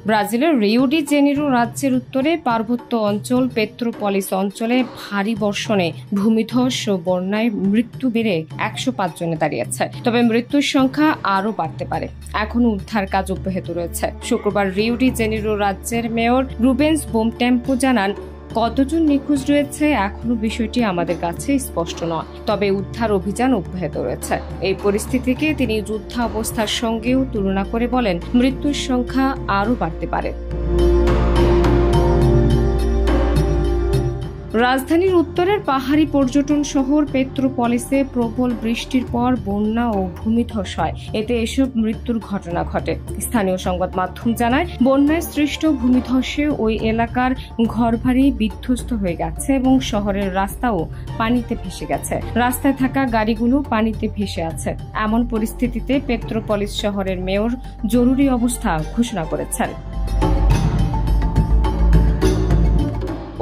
ব্রাজিলের Rio de Janeiro রাজ্যের উত্তরে পার্বত্য অঞ্চল পেট্রোপলিস অঞ্চলে ভারী বর্ষণে ভূমিধস ও বন্যায় মৃত্যু বেড়ে 105 জনে দাঁড়িয়েছে। তবে মৃত্যুর সংখ্যা আরও বাড়তে পারে। এখনো উদ্ধার কাজ অব্যাহত রয়েছে। শুক্রবার রিও ডি জেনিরো রাজ্যের মেয়র রুবেন্স বোমটেম্পো জানান, কতজন নিখোঁজ রয়েছে এখনো বিষয়টি আমাদের কাছে স্পষ্ট নয়, তবে উদ্ধার অভিযান অব্যাহত রয়েছে। এই পরিস্থিতিকে তিনি যুদ্ধাবস্থার সঙ্গেও তুলনা করে বলেন, মৃত্যুর সংখ্যা আরও বাড়তে পারে। রাজধানীর উত্তরের পাহাড়ি পর্যটন শহর পেট্রোপলিসে প্রবল বৃষ্টির পর বন্যা ও ভূমিধস হয়। এতে এসব মৃত্যুর ঘটনা ঘটে। স্থানীয় সংবাদ মাধ্যম জানায়, বন্যায় সৃষ্ট ভূমিধসে ওই এলাকার ঘরবাড়ি বিধ্বস্ত হয়ে গেছে এবং শহরের রাস্তাও পানিতে ভেসে গেছে। রাস্তায় থাকা গাড়িগুলো পানিতে ভেসে আছে। এমন পরিস্থিতিতে পেট্রোপলিস শহরের মেয়র জরুরি অবস্থা ঘোষণা করেছেন।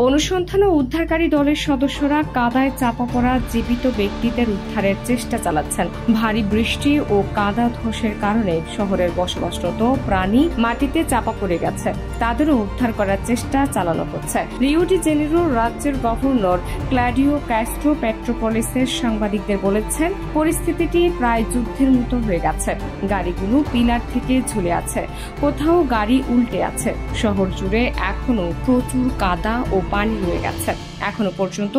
অনুসন্ধান ও উদ্ধারকারী দলের সদস্যরা কাদায় চাপা পড়া জীবিত ব্যক্তিদের উদ্ধারের চেষ্টা চালাচ্ছেন। ভারী বৃষ্টি ও কাদা ধসের কারণে শহরের বসবাসরত প্রাণী মাটিতে চাপা পড়ে গেছে। তাদেরও উদ্ধার করার চেষ্টা চালানো হচ্ছে। রিও ডি জেনিরো রাজ্যের গভর্নর ক্লাডিও ক্যাস্ট্রো পেট্রোপলিসের সাংবাদিকদের বলেছেন, পরিস্থিতিটি প্রায় যুদ্ধের মতো হয়ে গেছে। গাড়িগুলো পিলার থেকে ঝুলে আছে, কোথাও গাড়ি উল্টে আছে। শহর জুড়ে এখনো প্রচুর কাদা ও পানি রয়ে গেছে। এখনো পর্যন্ত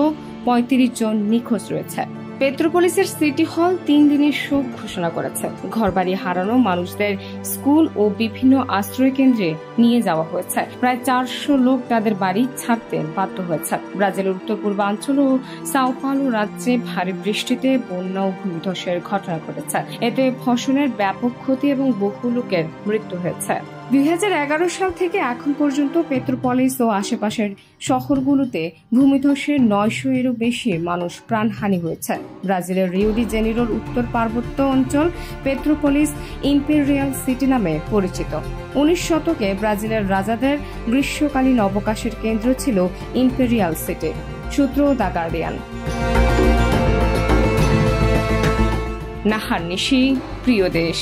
35 জন নিখোঁজ রয়েছে। পেট্রোপলিসের সিটি হল 3 দিনের শোক ঘোষণা করেছে। ঘরবাড়ি হারানো মানুষদের স্কুল ও বিভিন্ন আশ্রয় কেন্দ্রে নিয়ে যাওয়া হয়েছে। প্রায় 400 লোক তাদের বাড়ি ছাড়তে বাধ্য হয়েছে। ব্রাজিলের উত্তর পূর্বাঞ্চল ও সাও পাওলো রাজ্যে ভারী বৃষ্টিতে বন্যা ও ভূমিধসের ঘটনা ঘটেছে। এতে ফসলের ব্যাপক ক্ষতি এবং বহু লোকের মৃত্যু হয়েছে। 2011 সাল থেকে এখন পর্যন্ত পেট্রোপলিস ও আশেপাশের শহরগুলোতে ভূমিধসে 900-এরও বেশি মানুষ প্রাণহানি হয়েছে। ব্রাজিলের রিও ডি জেনিরোর উত্তর পার্বত্য অঞ্চল পেট্রোপলিস ইম্পেরিয়াল সিটি নামে পরিচিত। 19 শতকে ব্রাজিলের রাজাদের গ্রীষ্মকালীন অবকাশের কেন্দ্র ছিল ইম্পেরিয়াল সিটি। সূত্র দ্য গার্ডিয়ান। নাহার নিশি, প্রিয় দেশ।